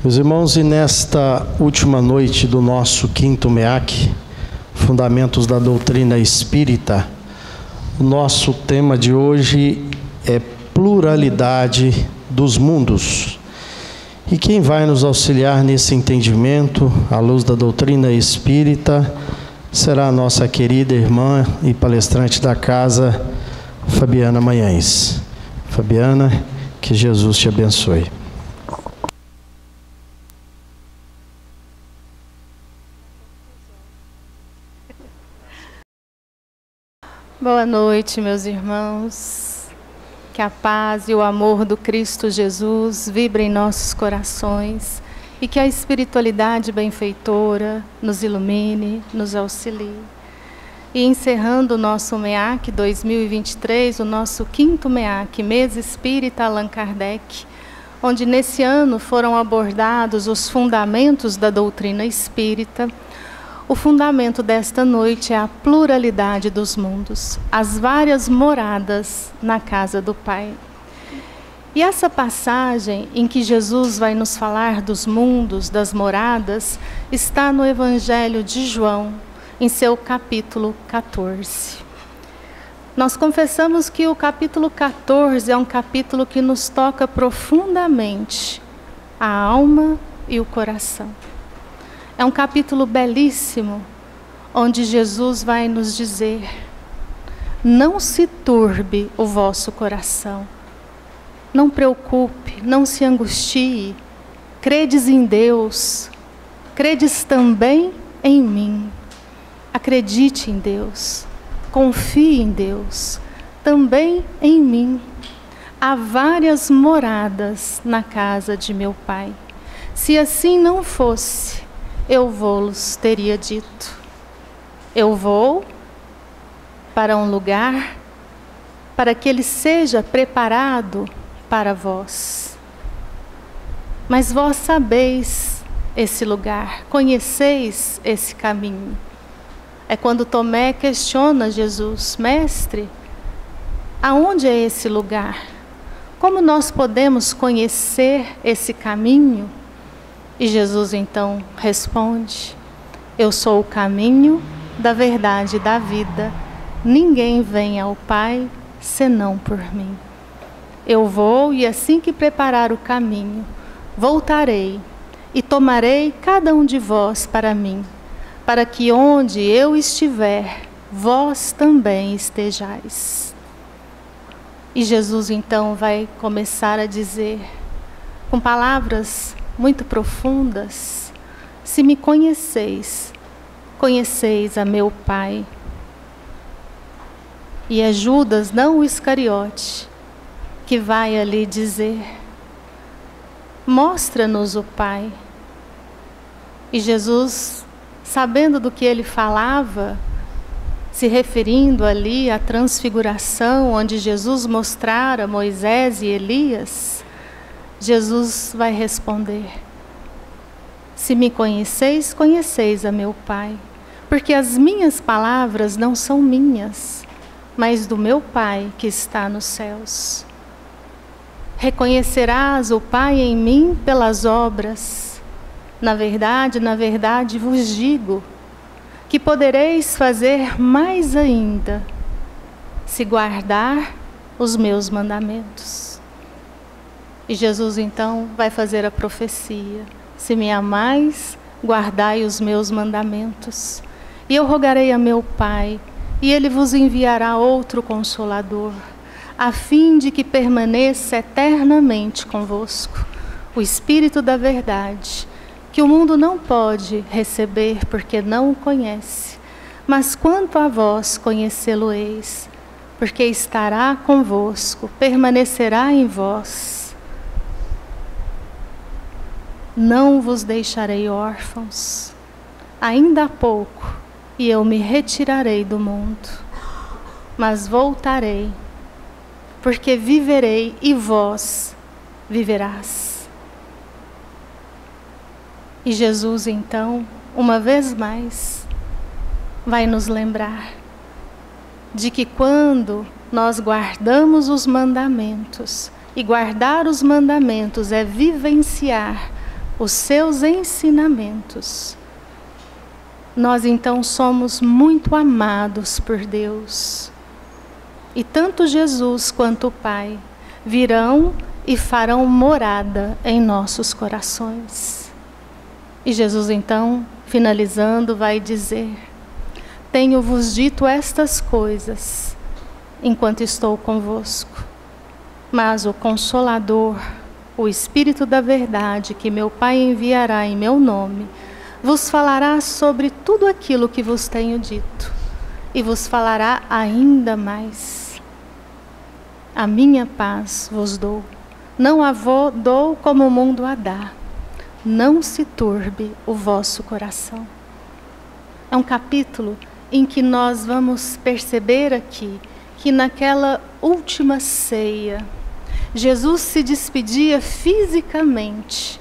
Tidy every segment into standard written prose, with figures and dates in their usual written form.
Meus irmãos, e nesta última noite do nosso quinto MEAC, Fundamentos da Doutrina Espírita, o nosso tema de hoje é pluralidade dos mundos. E quem vai nos auxiliar nesse entendimento, à luz da doutrina espírita, será a nossa querida irmã e palestrante da casa, Fabiana Manhães. Fabiana, que Jesus te abençoe. Boa noite, meus irmãos. Que a paz e o amor do Cristo Jesus vibrem em nossos corações e que a espiritualidade benfeitora nos ilumine, nos auxilie. E encerrando o nosso MEAC 2023, o nosso quinto MEAC, Mês Espírita Allan Kardec, onde nesse ano foram abordados os fundamentos da doutrina espírita. O fundamento desta noite é a pluralidade dos mundos, as várias moradas na casa do Pai. E essa passagem em que Jesus vai nos falar dos mundos, das moradas, está no Evangelho de João, em seu capítulo 14. Nós confessamos que o capítulo 14 é um capítulo que nos toca profundamente a alma e o coração. É um capítulo belíssimo, onde Jesus vai nos dizer: não se turbe o vosso coração, não preocupe, não se angustie, credes em Deus, credes também em mim. Acredite em Deus, confie em Deus, também em mim. Há várias moradas na casa de meu Pai. Se assim não fosse, eu vou-los teria dito. Eu vou para um lugar para que ele seja preparado para vós. Mas vós sabeis esse lugar, conheceis esse caminho. É quando Tomé questiona Jesus: Mestre, aonde é esse lugar? Como nós podemos conhecer esse caminho? E Jesus então responde: eu sou o caminho, da verdade e da vida. Ninguém vem ao Pai senão por mim. Eu vou, e assim que preparar o caminho, voltarei e tomarei cada um de vós para mim, para que onde eu estiver, vós também estejais. E Jesus então vai começar a dizer, com palavras muito profundas: se me conheceis, conheceis a meu Pai. E é Judas, não o Iscariote, que vai ali dizer: mostra-nos o Pai. E Jesus, sabendo do que ele falava, se referindo ali à transfiguração, onde Jesus mostrara Moisés e Elias, Jesus vai responder: se me conheceis, conheceis a meu Pai, porque as minhas palavras não são minhas, mas do meu Pai que está nos céus. Reconhecerás o Pai em mim pelas obras. Na verdade vos digo, que podereis fazer mais ainda, se guardar os meus mandamentos. E Jesus então vai fazer a profecia: se me amais, guardai os meus mandamentos. E eu rogarei a meu Pai, e Ele vos enviará outro Consolador, a fim de que permaneça eternamente convosco, o Espírito da verdade, que o mundo não pode receber porque não o conhece, mas quanto a vós conhecê-lo-eis, porque estará convosco, permanecerá em vós. Não vos deixarei órfãos, ainda há pouco, e eu me retirarei do mundo, mas voltarei, porque viverei e vós viverás. E Jesus então, uma vez mais, vai nos lembrar de que quando nós guardamos os mandamentos, e guardar os mandamentos é vivenciar os seus ensinamentos, nós então somos muito amados por Deus. E tanto Jesus quanto o Pai virão e farão morada em nossos corações. E Jesus então, finalizando, vai dizer: tenho-vos dito estas coisas enquanto estou convosco, mas o Consolador, o Espírito da verdade, que meu Pai enviará em meu nome, vos falará sobre tudo aquilo que vos tenho dito, e vos falará ainda mais. A minha paz vos dou, não a dou como o mundo a dá. Não se turbe o vosso coração. É um capítulo em que nós vamos perceber aqui que naquela última ceia, Jesus se despedia fisicamente,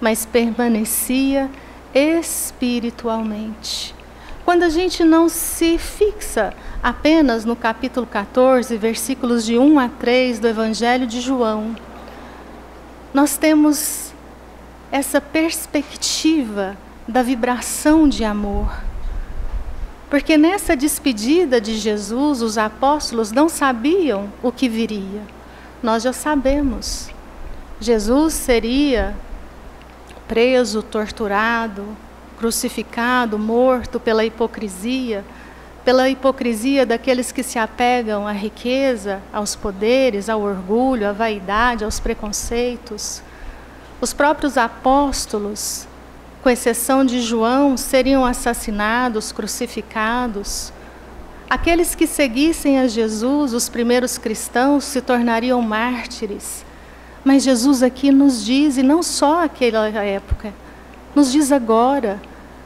mas permanecia espiritualmente. Quando a gente não se fixa apenas no capítulo 14, versículos de 1 a 3 do Evangelho de João, nós temos essa perspectiva da vibração de amor. Porque nessa despedida de Jesus, os apóstolos não sabiam o que viria. Nós já sabemos. Jesus seria preso, torturado, crucificado, morto pela hipocrisia daqueles que se apegam à riqueza, aos poderes, ao orgulho, à vaidade, aos preconceitos. Os próprios apóstolos, com exceção de João, seriam assassinados, crucificados. Aqueles que seguissem a Jesus, os primeiros cristãos, se tornariam mártires. Mas Jesus aqui nos diz, e não só naquela época, nos diz agora: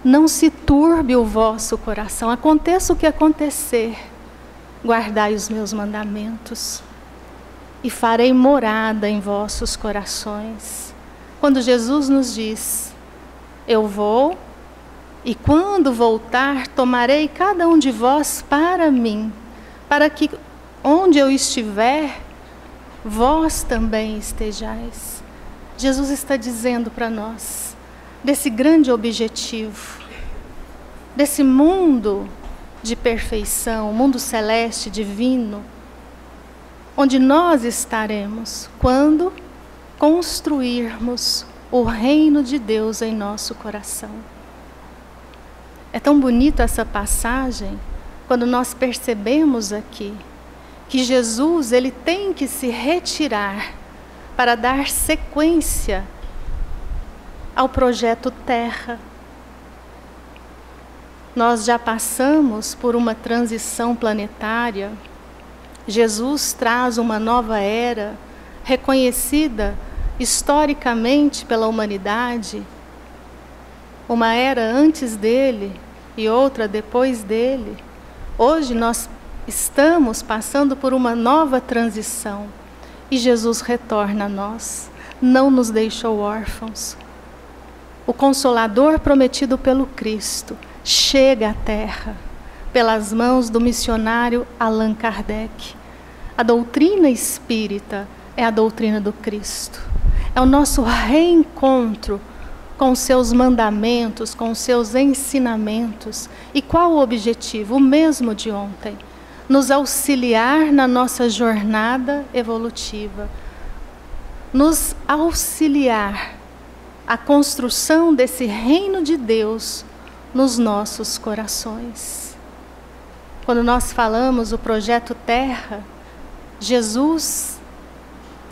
não se turbe o vosso coração, aconteça o que acontecer, guardai os meus mandamentos, e farei morada em vossos corações. Quando Jesus nos diz: eu vou, e quando voltar, tomarei cada um de vós para mim, para que onde eu estiver, vós também estejais. Jesus está dizendo para nós desse grande objetivo, desse mundo de perfeição, mundo celeste, divino, onde nós estaremos quando construirmos o reino de Deus em nosso coração. É tão bonita essa passagem quando nós percebemos aqui que Jesus, ele tem que se retirar para dar sequência ao projeto Terra. Nós já passamos por uma transição planetária. Jesus traz uma nova era, reconhecida historicamente pela humanidade, uma era antes dele e outra depois dele. Hoje nós estamos passando por uma nova transição e Jesus retorna a nós, não nos deixou órfãos. O Consolador prometido pelo Cristo chega à Terra pelas mãos do missionário Allan Kardec. A doutrina espírita é a doutrina do Cristo. É o nosso reencontro com os seus mandamentos, com os seus ensinamentos. E qual o objetivo? O mesmo de ontem: nos auxiliar na nossa jornada evolutiva, nos auxiliar a construção desse reino de Deus nos nossos corações. Quando nós falamos o projeto Terra, Jesus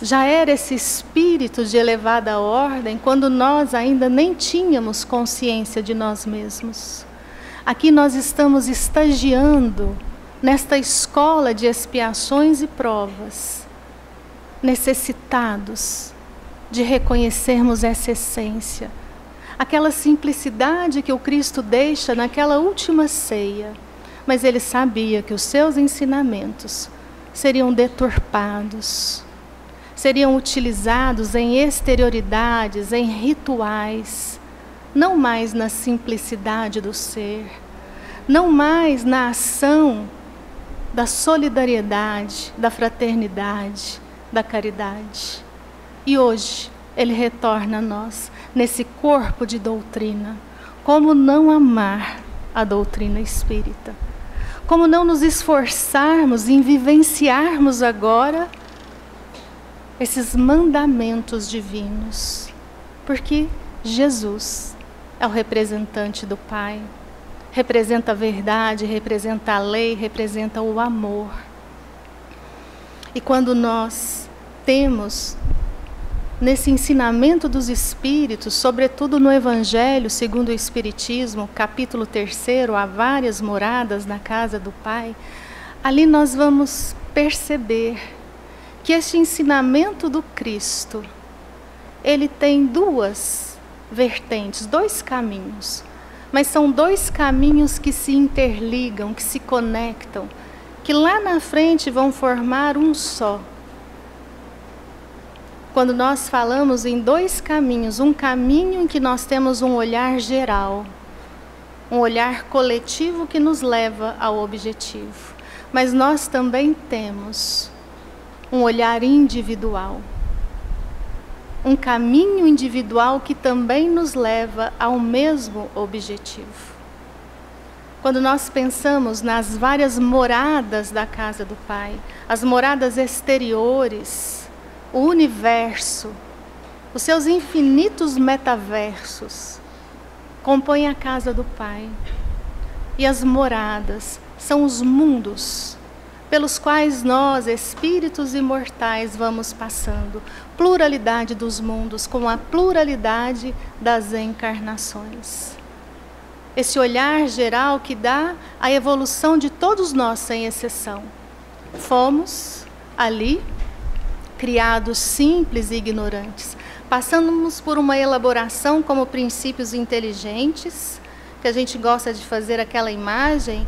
já era esse espírito de elevada ordem quando nós ainda nem tínhamos consciência de nós mesmos. Aqui nós estamos estagiando nesta escola de expiações e provas, necessitados de reconhecermos essa essência, aquela simplicidade que o Cristo deixa naquela última ceia. Mas ele sabia que os seus ensinamentos seriam deturpados, seriam utilizados em exterioridades, em rituais, não mais na simplicidade do ser, não mais na ação da solidariedade, da fraternidade, da caridade. E hoje ele retorna a nós nesse corpo de doutrina. Como não amar a doutrina espírita? Como não nos esforçarmos em vivenciarmos agora esses mandamentos divinos? Porque Jesus é o representante do Pai, representa a verdade, representa a lei, representa o amor. E quando nós temos nesse ensinamento dos Espíritos, sobretudo no Evangelho segundo o Espiritismo, capítulo 3, há várias moradas na casa do Pai, ali nós vamos perceber que este ensinamento do Cristo, ele tem duas vertentes, dois caminhos, mas são dois caminhos que se interligam, que se conectam, que lá na frente vão formar um só. Quando nós falamos em dois caminhos, um caminho em que nós temos um olhar geral, um olhar coletivo que nos leva ao objetivo, mas nós também temos um olhar individual, um caminho individual que também nos leva ao mesmo objetivo. Quando nós pensamos nas várias moradas da casa do Pai, as moradas exteriores, o universo, os seus infinitos metaversos, compõem a casa do Pai. E as moradas são os mundos pelos quais nós, espíritos imortais, vamos passando. Pluralidade dos mundos, com a pluralidade das encarnações. Esse olhar geral que dá a evolução de todos nós, sem exceção. Fomos ali criados simples e ignorantes. Passamos por uma elaboração como princípios inteligentes, que a gente gosta de fazer aquela imagem,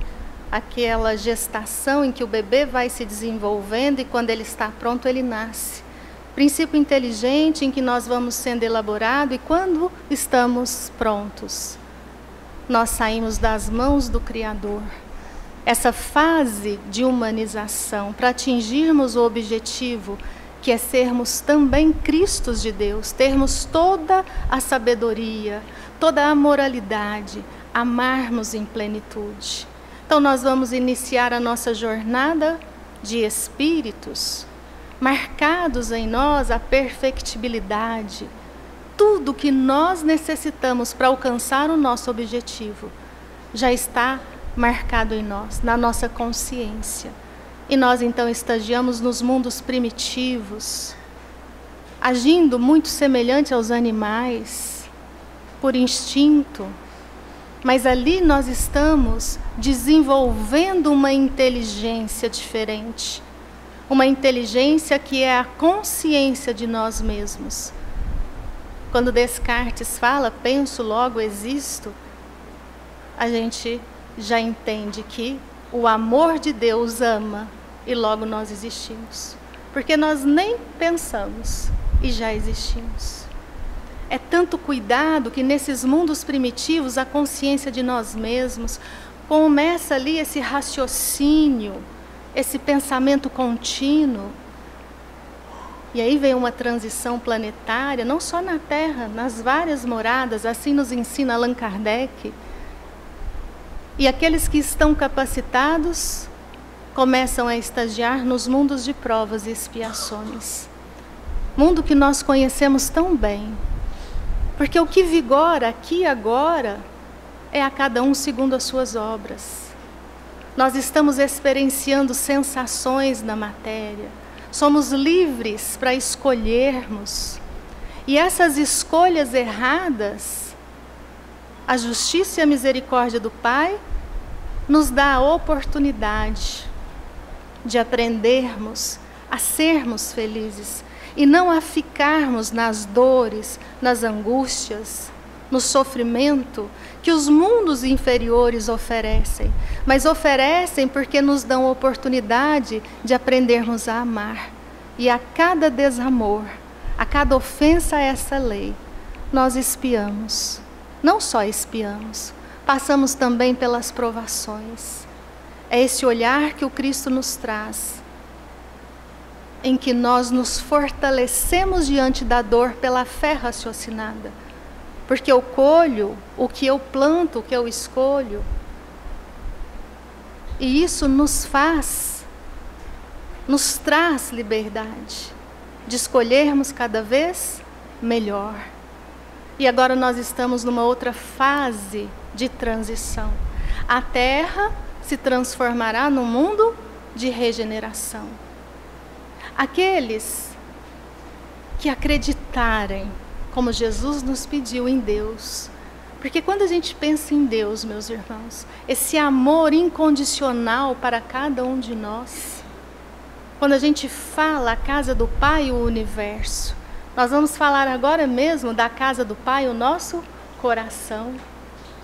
aquela gestação em que o bebê vai se desenvolvendo e quando ele está pronto ele nasce. Princípio inteligente em que nós vamos sendo elaborado e quando estamos prontos, nós saímos das mãos do Criador. Essa fase de humanização para atingirmos o objetivo que é sermos também Cristos de Deus, termos toda a sabedoria, toda a moralidade, amarmos em plenitude. Então nós vamos iniciar a nossa jornada de espíritos, marcados em nós a perfectibilidade, tudo que nós necessitamos para alcançar o nosso objetivo, já está marcado em nós, na nossa consciência. E nós então estagiamos nos mundos primitivos, agindo muito semelhante aos animais, por instinto, mas ali nós estamos desenvolvendo uma inteligência diferente, uma inteligência que é a consciência de nós mesmos. Quando Descartes fala, penso, logo existo, a gente já entende que o amor de Deus ama e logo nós existimos. Porque nós nem pensamos e já existimos. É tanto cuidado que nesses mundos primitivos a consciência de nós mesmos começa ali esse raciocínio, esse pensamento contínuo. E aí vem uma transição planetária, não só na Terra, nas várias moradas, assim nos ensina Allan Kardec. E aqueles que estão capacitados começam a estagiar nos mundos de provas e expiações. Mundo que nós conhecemos tão bem. Porque o que vigora aqui agora é a cada um segundo as suas obras. Nós estamos experienciando sensações na matéria. Somos livres para escolhermos. E essas escolhas erradas, a justiça e a misericórdia do Pai nos dá a oportunidade de aprendermos a sermos felizes e não a ficarmos nas dores, nas angústias, no sofrimento que os mundos inferiores oferecem, mas oferecem porque nos dão a oportunidade de aprendermos a amar. E a cada desamor, a cada ofensa a essa lei, nós expiamos. Não só expiamos, passamos também pelas provações. É esse olhar que o Cristo nos traz, em que nós nos fortalecemos diante da dor pela fé raciocinada. porque eu colho o que eu planto, o que eu escolho. E isso nos traz liberdade de escolhermos cada vez melhor. E agora nós estamos numa outra fase de transição. A Terra se transformará num mundo de regeneração. Aqueles que acreditarem, como Jesus nos pediu, em Deus. Porque quando a gente pensa em Deus, meus irmãos, esse amor incondicional para cada um de nós, quando a gente fala a casa do Pai e o universo, nós vamos falar agora mesmo da casa do Pai, o nosso coração.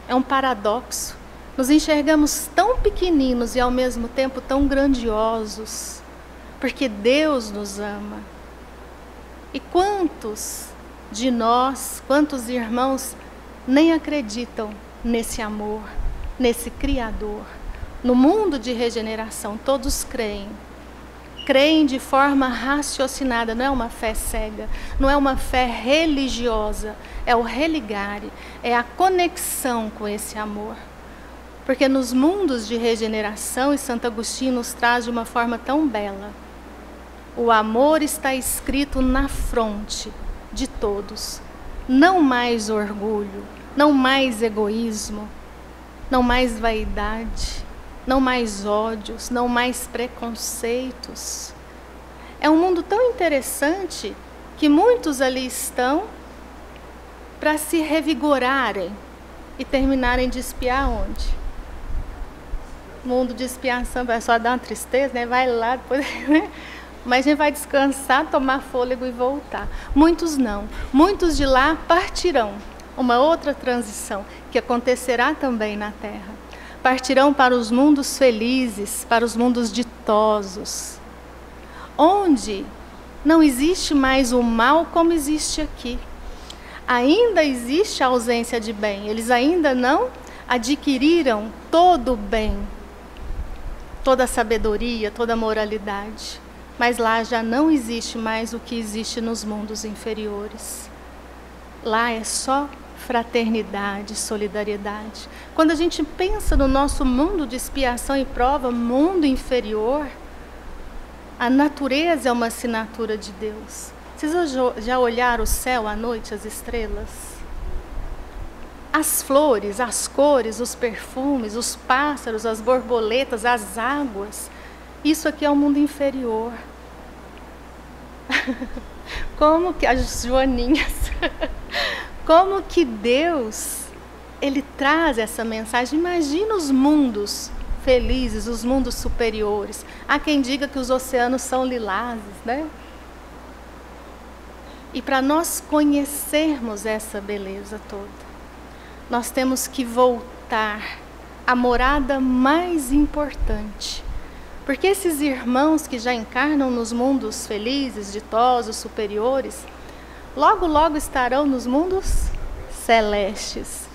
É um paradoxo. Nos enxergamos tão pequeninos e ao mesmo tempo tão grandiosos, porque Deus nos ama. E quantos de nós, quantos irmãos nem acreditam nesse amor, nesse Criador? No mundo de regeneração, todos creem. Creem de forma raciocinada, não é uma fé cega, não é uma fé religiosa, é o religare, é a conexão com esse amor. Porque nos mundos de regeneração, e Santo Agostinho nos traz de uma forma tão bela, o amor está escrito na fronte de todos. Não mais orgulho, não mais egoísmo, não mais vaidade, não mais ódios, não mais preconceitos. É um mundo tão interessante que muitos ali estão para se revigorarem e terminarem de espiar onde? Mundo de expiação, vai só dar uma tristeza, né? Vai lá, depois, né? Mas a gente vai descansar, tomar fôlego e voltar. Muitos não. Muitos de lá partirão. Uma outra transição que acontecerá também na Terra. Partirão para os mundos felizes, para os mundos ditosos, onde não existe mais o mal como existe aqui. Ainda existe a ausência de bem. Eles ainda não adquiriram todo o bem, toda a sabedoria, toda a moralidade. Mas lá já não existe mais o que existe nos mundos inferiores. Lá é só fraternidade, solidariedade. Quando a gente pensa no nosso mundo de expiação e prova, mundo inferior, a natureza é uma assinatura de Deus. Vocês já olharam o céu à noite, as estrelas? As flores, as cores, os perfumes, os pássaros, as borboletas, as águas. Isso aqui é o mundo inferior. Como que as joaninhas, como que Deus, Ele traz essa mensagem. Imagina os mundos felizes, os mundos superiores. Há quem diga que os oceanos são lilazes, né? E para nós conhecermos essa beleza toda, nós temos que voltar à morada mais importante. Porque esses irmãos que já encarnam nos mundos felizes, ditosos, superiores, logo, logo estarão nos mundos celestes.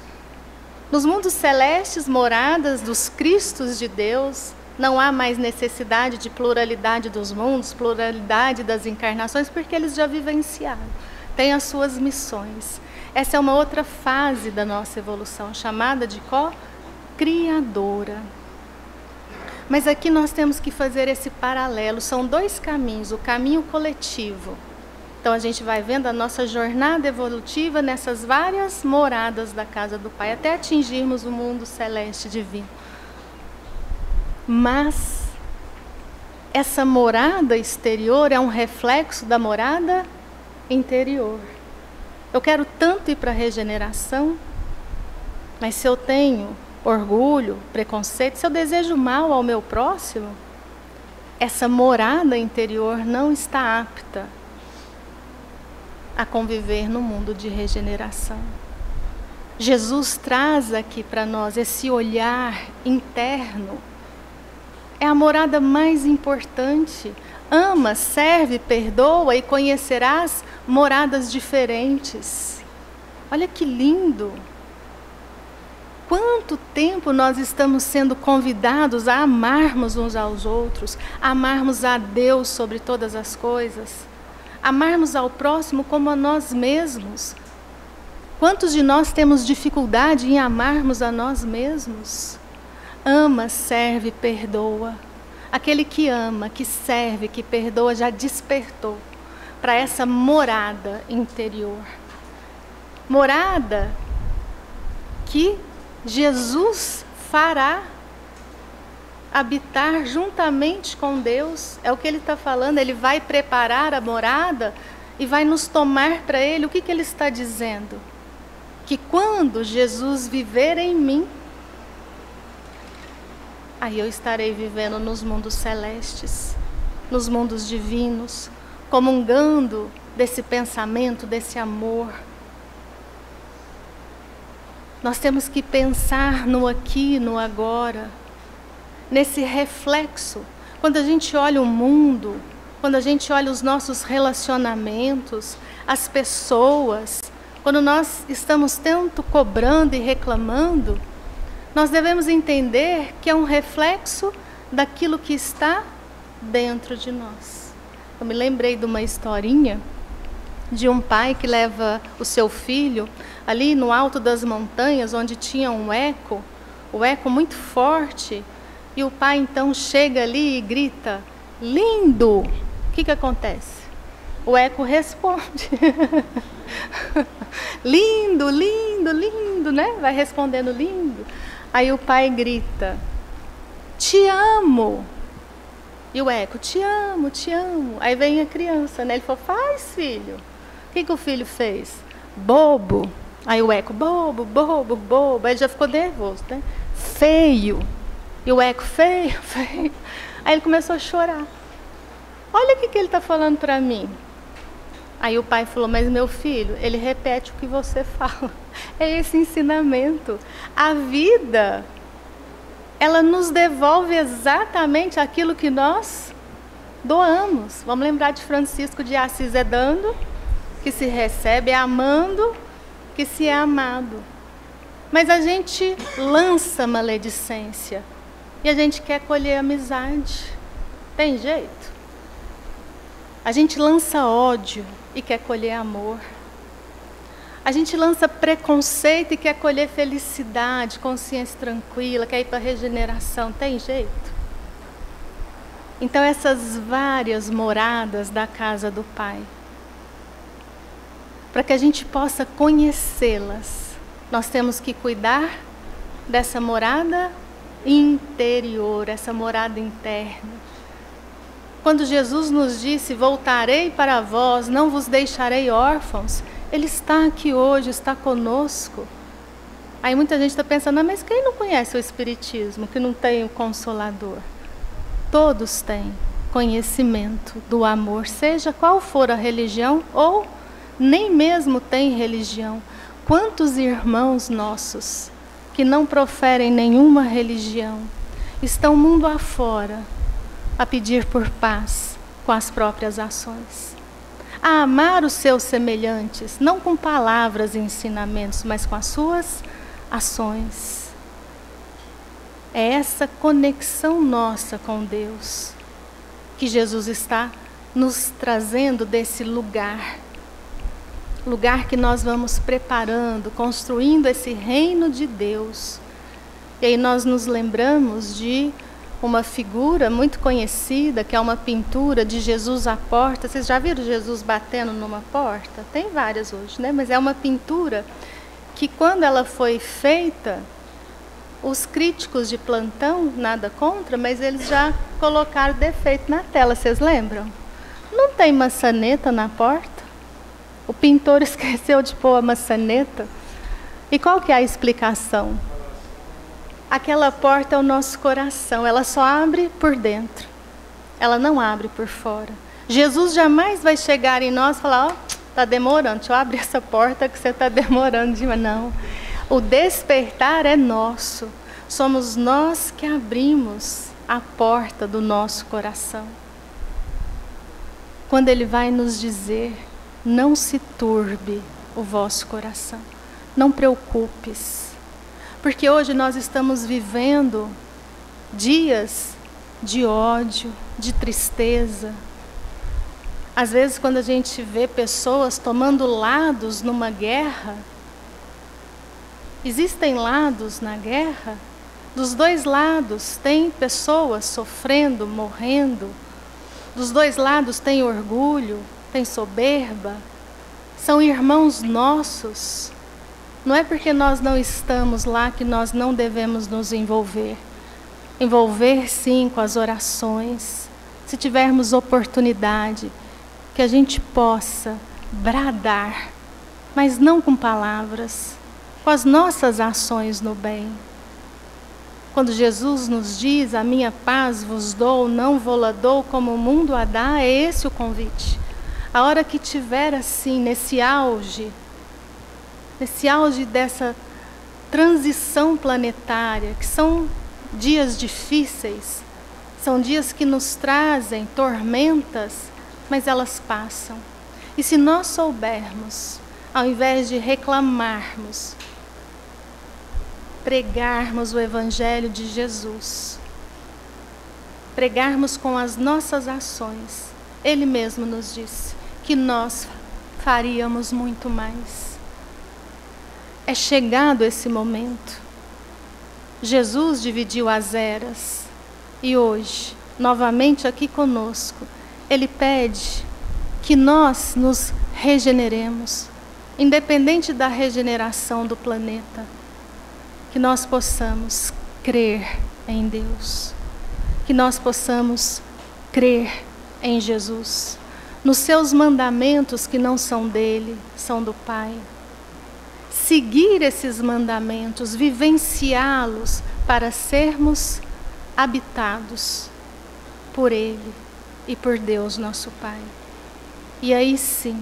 Nos mundos celestes, moradas dos Cristos de Deus, não há mais necessidade de pluralidade dos mundos, pluralidade das encarnações, porque eles já vivenciaram, têm as suas missões. Essa é uma outra fase da nossa evolução, chamada de co-criadora. Mas aqui nós temos que fazer esse paralelo. São dois caminhos, o caminho coletivo. Então a gente vai vendo a nossa jornada evolutiva nessas várias moradas da casa do Pai, até atingirmos o mundo celeste divino. Mas essa morada exterior é um reflexo da morada interior. Eu quero tanto ir para a regeneração, mas se eu tenho orgulho, preconceito, se eu desejo mal ao meu próximo, essa morada interior não está apta a conviver no mundo de regeneração. Jesus traz aqui para nós esse olhar interno. É a morada mais importante. Ama, serve, perdoa e conhecerás moradas diferentes. Olha que lindo! Quanto tempo nós estamos sendo convidados a amarmos uns aos outros, a amarmos a Deus sobre todas as coisas, amarmos ao próximo como a nós mesmos. Quantos de nós temos dificuldade em amarmos a nós mesmos? Ama, serve, perdoa. Aquele que ama, que serve, que perdoa, já despertou para essa morada interior. Morada que Jesus fará habitar juntamente com Deus. É o que ele está falando, ele vai preparar a morada e vai nos tomar para ele. O que ele está dizendo? Que quando Jesus viver em mim, aí eu estarei vivendo nos mundos celestes, nos mundos divinos, comungando desse pensamento, desse amor. Nós temos que pensar no aqui, no agora, nesse reflexo. Quando a gente olha o mundo, quando a gente olha os nossos relacionamentos, as pessoas, quando nós estamos tanto cobrando e reclamando, nós devemos entender que é um reflexo daquilo que está dentro de nós. Eu me lembrei de uma historinha de um pai que leva o seu filho ali no alto das montanhas, onde tinha um eco muito forte, e o pai então chega ali e grita, lindo! O que acontece? O eco responde, lindo, lindo, lindo, né? Vai respondendo lindo. Aí o pai grita, te amo! E o eco, te amo, te amo. Aí vem a criança, né? Ele falou, faz, filho. O que o filho fez? Bobo. Aí o eco, bobo, bobo, bobo. Aí ele já ficou nervoso, né? Feio. E o eco, feio, feio. Aí ele começou a chorar. Olha o que ele está falando para mim. Aí o pai falou, mas meu filho, ele repete o que você fala. É esse ensinamento. A vida, ela nos devolve exatamente aquilo que nós doamos. Vamos lembrar de Francisco de Assis, é dando que se recebe, é amando que se é amado. Mas a gente lança maledicência e a gente quer colher amizade. Tem jeito? A gente lança ódio e quer colher amor. A gente lança preconceito e quer colher felicidade, consciência tranquila, quer ir para a regeneração. Tem jeito? Então essas várias moradas da casa do Pai, para que a gente possa conhecê-las, nós temos que cuidar dessa morada interior, essa morada interna. Quando Jesus nos disse, voltarei para vós, não vos deixarei órfãos, Ele está aqui hoje, está conosco. Aí muita gente está pensando, mas quem não conhece o Espiritismo, que não tem o Consolador? Todos têm conhecimento do amor, seja qual for a religião, ou nem mesmo tem religião. Quantos irmãos nossos que não proferem nenhuma religião estão mundo afora a pedir por paz com as próprias ações, a amar os seus semelhantes, não com palavras e ensinamentos, mas com as suas ações. É essa conexão nossa com Deus que Jesus está nos trazendo desse lugar que nós vamos preparando, construindo esse reino de Deus. E aí nós nos lembramos de uma figura muito conhecida, que é uma pintura de Jesus à porta. Vocês já viram Jesus batendo numa porta? Tem várias hoje, né? Mas é uma pintura que, quando ela foi feita, os críticos de plantão, nada contra, mas eles já colocaram defeito na tela. Vocês lembram? Não tem maçaneta na porta? O pintor esqueceu de pôr a maçaneta. E qual que é a explicação? Aquela porta é o nosso coração, ela só abre por dentro, ela não abre por fora. Jesus jamais vai chegar em nós e falar, ó, está demorando, deixa eu abrir essa porta que você está demorando demais. Não, o despertar é nosso, somos nós que abrimos a porta do nosso coração. Quando Ele vai nos dizer, não se turbe o vosso coração, não preocupes. Porque hoje nós estamos vivendo dias de ódio, de tristeza. Às vezes, quando a gente vê pessoas tomando lados numa guerra, Existem lados na guerra, dos dois lados tem pessoas sofrendo, morrendo, dos dois lados tem orgulho, tem soberba, são irmãos nossos. Não é porque nós não estamos lá que nós não devemos nos envolver. Envolver sim com as orações, se tivermos oportunidade, que a gente possa bradar, mas não com palavras, com as nossas ações no bem. Quando Jesus nos diz, a minha paz vos dou, não vou-la dou como o mundo a dá, é esse o convite. A hora que tiver assim, nesse auge dessa transição planetária, que são dias difíceis, são dias que nos trazem tormentas, mas elas passam. E se nós soubermos, ao invés de reclamarmos, pregarmos o Evangelho de Jesus, pregarmos com as nossas ações, Ele mesmo nos disse que nós faríamos muito mais. É chegado esse momento. Jesus dividiu as eras e hoje, novamente aqui conosco, Ele pede que nós nos regeneremos, independente da regeneração do planeta, que nós possamos crer em Deus, que nós possamos crer em Jesus, nos seus mandamentos que não são dele, são do Pai. Seguir esses mandamentos, vivenciá-los para sermos habitados por Ele e por Deus nosso Pai. E aí sim,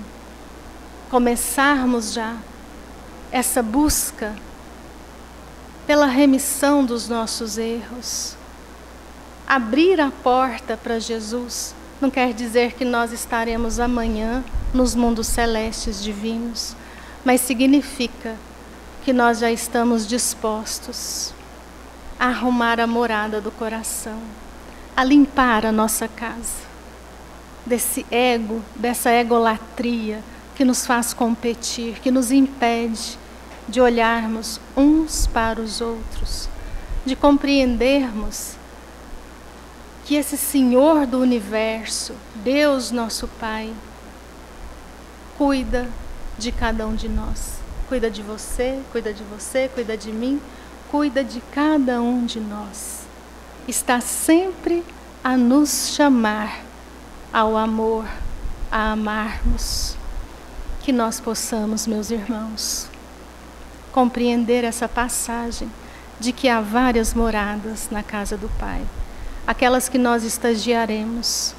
começarmos já essa busca pela remissão dos nossos erros. Abrir a porta para Jesus não quer dizer que nós estaremos amanhã nos mundos celestes divinos, mas significa que nós já estamos dispostos a arrumar a morada do coração, a limpar a nossa casa desse ego, dessa egolatria que nos faz competir, que nos impede de olharmos uns para os outros, de compreendermos que esse Senhor do Universo, Deus nosso Pai, cuida de cada um de nós. Cuida de você, cuida de você, cuida de mim, cuida de cada um de nós. Está sempre a nos chamar ao amor, a amarmos. Que nós possamos, meus irmãos, compreender essa passagem de que há várias moradas na casa do Pai, aquelas que nós estagiaremos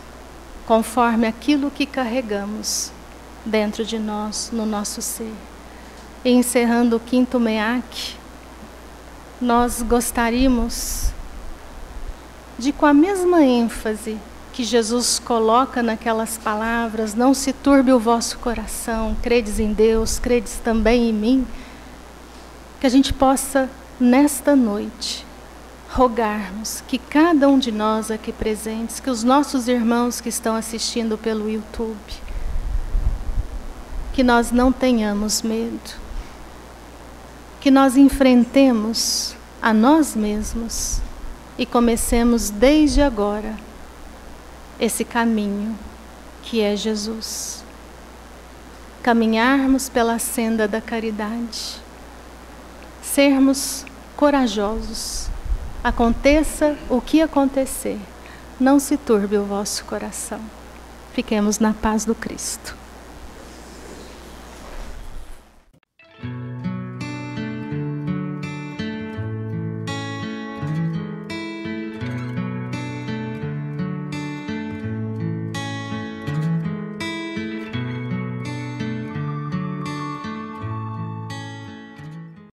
conforme aquilo que carregamos dentro de nós, no nosso ser. E encerrando o quinto MEAC, nós gostaríamos de, com a mesma ênfase que Jesus coloca naquelas palavras, não se turbe o vosso coração, credes em Deus, credes também em mim, que a gente possa, nesta noite, rogarmos que cada um de nós aqui presentes, que os nossos irmãos que estão assistindo pelo YouTube, que nós não tenhamos medo, que nós enfrentemos a nós mesmos e comecemos desde agora esse caminho que é Jesus. Caminharmos pela senda da caridade, sermos corajosos. Aconteça o que acontecer, não se turbe o vosso coração. Fiquemos na paz do Cristo.